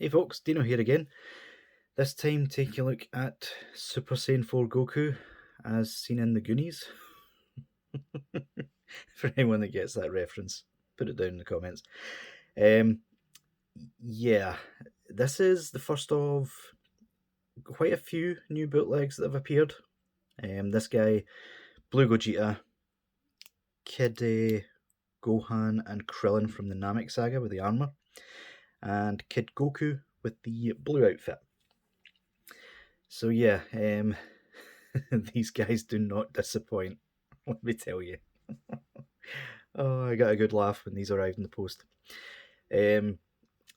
Hey folks, Deano here again. This time taking a look at Super Saiyan 4 Goku as seen in the Goonies. For anyone that gets that reference, put it down in the comments. Yeah, this is the first of quite a few new bootlegs that have appeared. This guy, Blue Gogeta, Kid Gohan and Krillin from the Namek saga with the armor, and Kid Goku with the blue outfit. So yeah, these guys do not disappoint, let me tell you. Oh, I got a good laugh when these arrived in the post.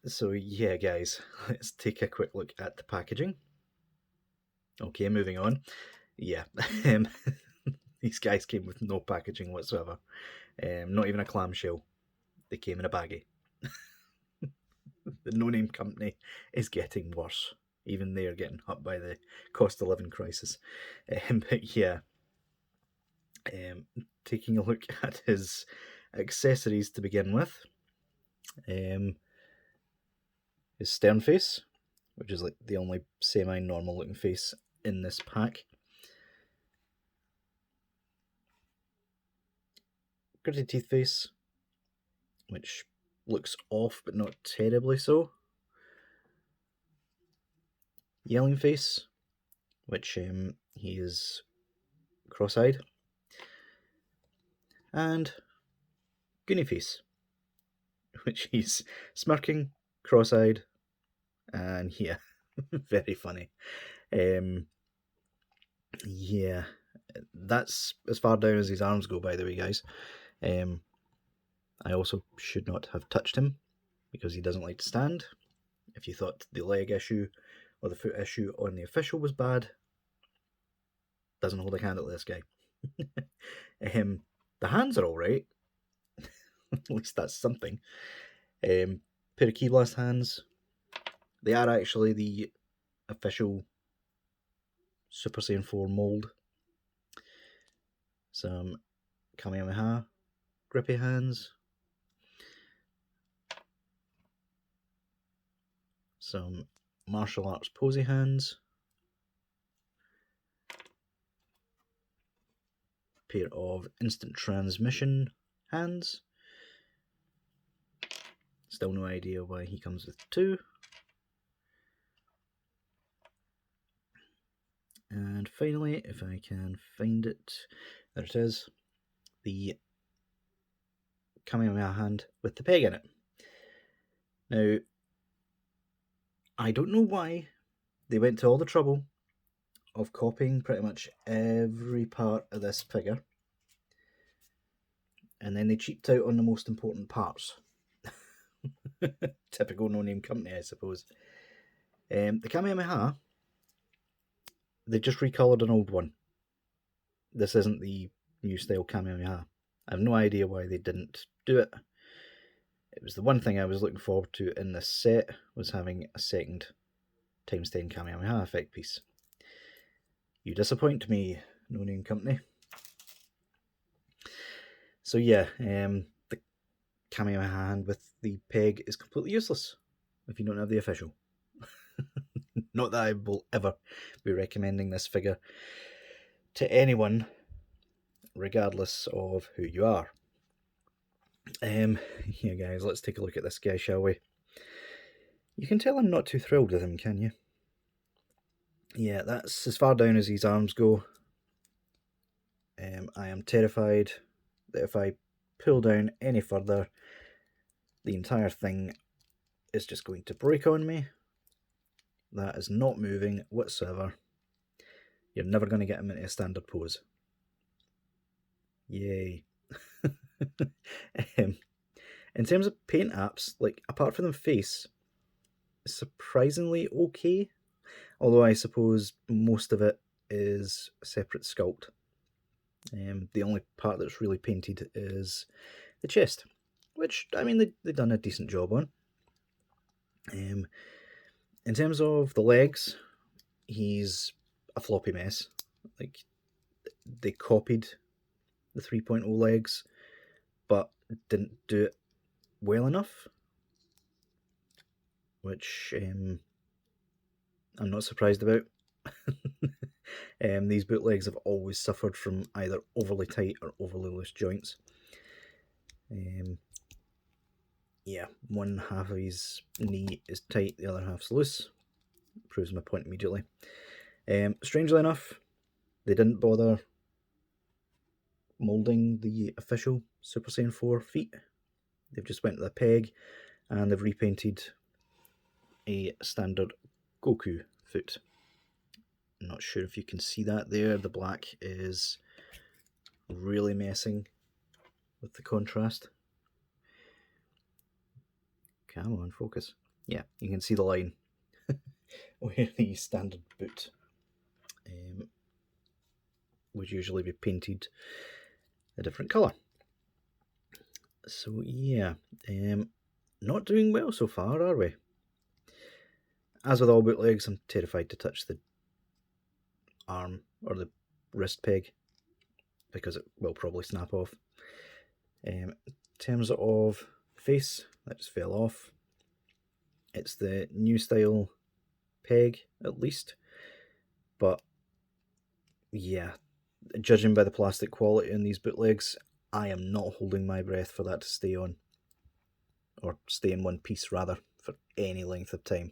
So yeah, guys, let's take a quick look at the packaging. Okay, moving on. Yeah, these guys came with no packaging whatsoever. Not even a clamshell. They came in a baggie. The no-name company is getting worse. Even they're getting hit by the cost of living crisis. But yeah, taking a look at his accessories to begin with. His stern face, which is like the only semi-normal looking face in this pack. Gritty teeth face, which looks off but not terribly so. Yelling face, which he is cross-eyed. And Goonie face, which he's smirking, cross-eyed, and yeah, very funny. Yeah, that's as far down as his arms go, by the way, guys. I also should not have touched him because he doesn't like to stand. If you thought the leg issue or the foot issue on the official was bad, doesn't hold a candle to this guy. The hands are alright. At least that's something. Pair of Key Blast hands. They are actually the official Super Saiyan 4 mold. Some Kamehameha grippy hands. Some martial arts posy hands. Pair of instant transmission hands. Still no idea why he comes with two. And finally, if I can find it, there it is, the Kamehameha hand with the peg in it. Now, I don't know why they went to all the trouble of copying pretty much every part of this figure, and then they cheaped out on the most important parts. Typical no-name company, I suppose. The Kamehameha, they just recolored an old one. This isn't the new style Kamehameha. I have no idea why they didn't do it. It was the one thing I was looking forward to in this set, was having a second times 10 Kamehameha effect piece. You disappoint me, no-name company. So yeah, the Kamehameha hand with the peg is completely useless if you don't have the official. Not that I will ever be recommending this figure to anyone, regardless of who you are. Yeah, guys, let's take a look at this guy, shall we? You can tell I'm not too thrilled with him, can you? Yeah, that's as far down as his arms go. I am terrified that if I pull down any further, the entire thing is just going to break on me. That is not moving whatsoever. You're never going to get him into a standard pose. Yay. In terms of paint apps, like, apart from the face, surprisingly okay. Although I suppose most of it is a separate sculpt. The only part that's really painted is the chest, which, I mean, they've done a decent job on. In terms of the legs, he's a floppy mess. Like, they copied the 3.0 legs, but didn't do it well enough. which I'm not surprised about. These bootlegs have always suffered from either overly tight or overly loose joints. Yeah, one half of his knee is tight, the other half's loose. Proves my point immediately. Strangely enough, they didn't bother moulding the official Super Saiyan 4 feet. They've just went to the peg and they've repainted a standard Goku foot. I'm not sure if you can see that there. The black is really messing with the contrast. Come on, focus. Yeah, you can see the line where the standard boot would usually be painted a different colour. So yeah, not doing well so far, are we? As with all bootlegs, I'm terrified to touch the arm or the wrist peg because it will probably snap off. In terms of face, that just fell off. It's the new style peg, at least. But yeah, judging by the plastic quality in these bootlegs, I am not holding my breath for that to stay on. Or stay in one piece, rather, for any length of time.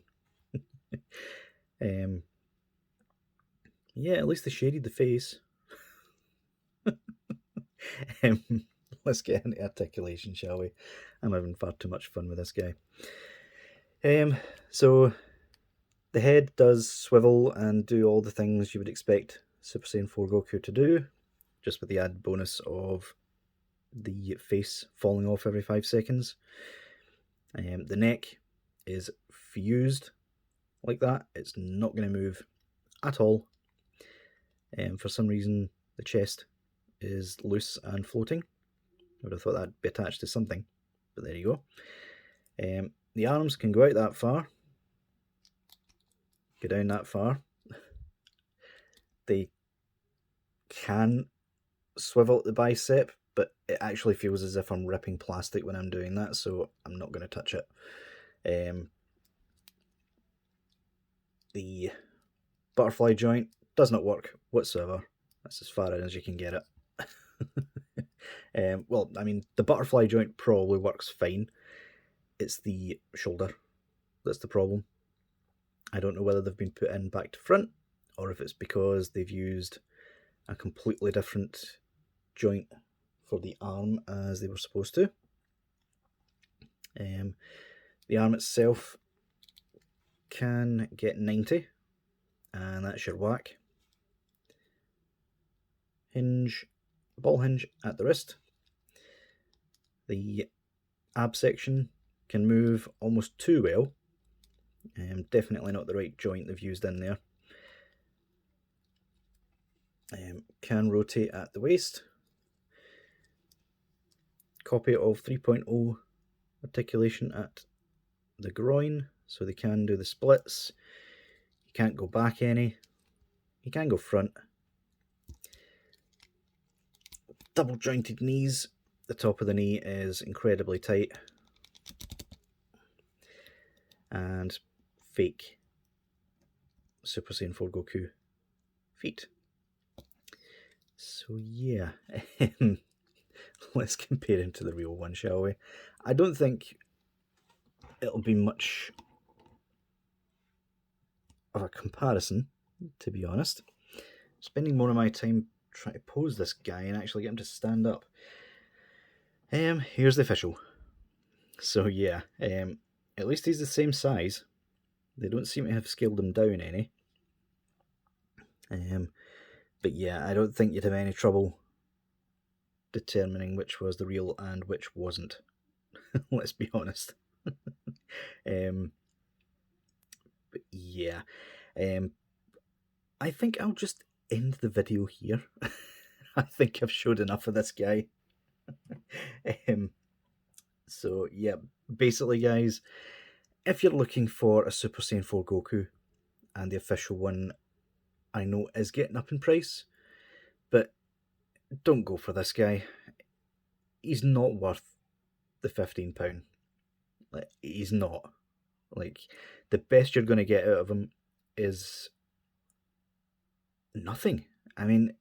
Yeah, at least they shaded the face. Let's get into articulation, shall we? I'm having far too much fun with this guy. So the head does swivel and do all the things you would expect Super Saiyan 4 Goku to do, just with the added bonus of the face falling off every 5 seconds. The neck is fused like that. It's not going to move at all. For some reason, the chest is loose and floating. I would have thought that'd be attached to something, but there you go. The arms can go out that far, go down that far. They can swivel at the bicep, but it actually feels as if I'm ripping plastic when I'm doing that, so I'm not going to touch it. The butterfly joint does not work whatsoever. That's as far in as you can get it. Well, I mean, the butterfly joint probably works fine. It's the shoulder that's the problem. I don't know whether they've been put in back to front or if it's because they've used a completely different joint for the arm as they were supposed to. The arm itself can get 90, and that's your whack. Hinge, ball hinge at the wrist. The ab section can move almost too well. Definitely not the right joint they've used in there. Can rotate at the waist. Copy of 3.0 articulation at the groin, so they can do the splits. You can't go back any. You can go front. Double jointed knees. The top of the knee is incredibly tight. And fake Super Saiyan 4 Goku feet. So yeah, let's compare him to the real one, shall we? I don't think it'll be much of a comparison, to be honest. Spending more of my time trying to pose this guy and actually get him to stand up. Here's the official. So yeah, at least he's the same size. They don't seem to have scaled him down any. But yeah, I don't think you'd have any trouble determining which was the real and which wasn't. Let's be honest. But yeah, I think I'll just end the video here. I think I've showed enough of this guy. So yeah, basically guys, if you're looking for a Super Saiyan 4 Goku, and the official one I know is getting up in price, but don't go for this guy. He's not worth the £15. Like, he's not. Like, the best you're going to get out of him is nothing. I mean,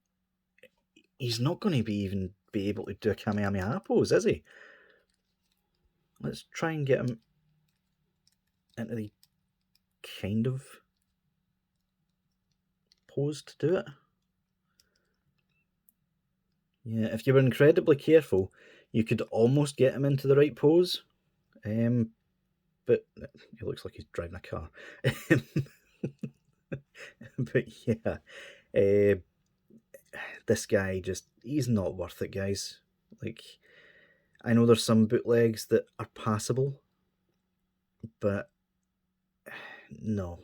he's not going to be able to do a Kamehameha pose, is he? Let's try and get him into the kind of pose to do it. Yeah, if you were incredibly careful, you could almost get him into the right pose. But it looks like he's driving a car. But yeah, this guy he's not worth it, guys. Like, I know there's some bootlegs that are passable, but no,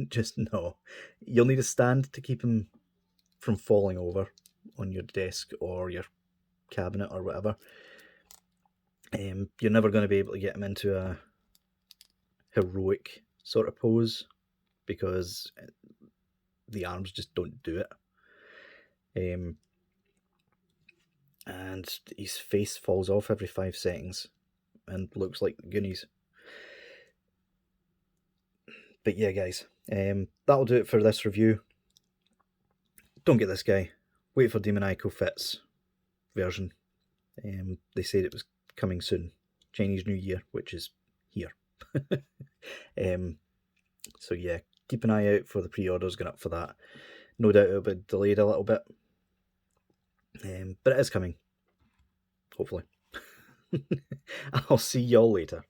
just no. You'll need a stand to keep him from falling over on your desk or your cabinet or whatever. You're never going to be able to get him into a heroic sort of pose because the arms just don't do it. And his face falls off every 5 seconds and looks like the Goonies. But yeah, guys, that'll do it for this review. Don't get this guy. Wait for Demoniacal Fit's version. They said it was coming soon. Chinese New Year, which is here. So yeah, keep an eye out for the pre-orders going up for that. No doubt it'll be delayed a little bit. But it is coming. Hopefully. I'll see y'all later.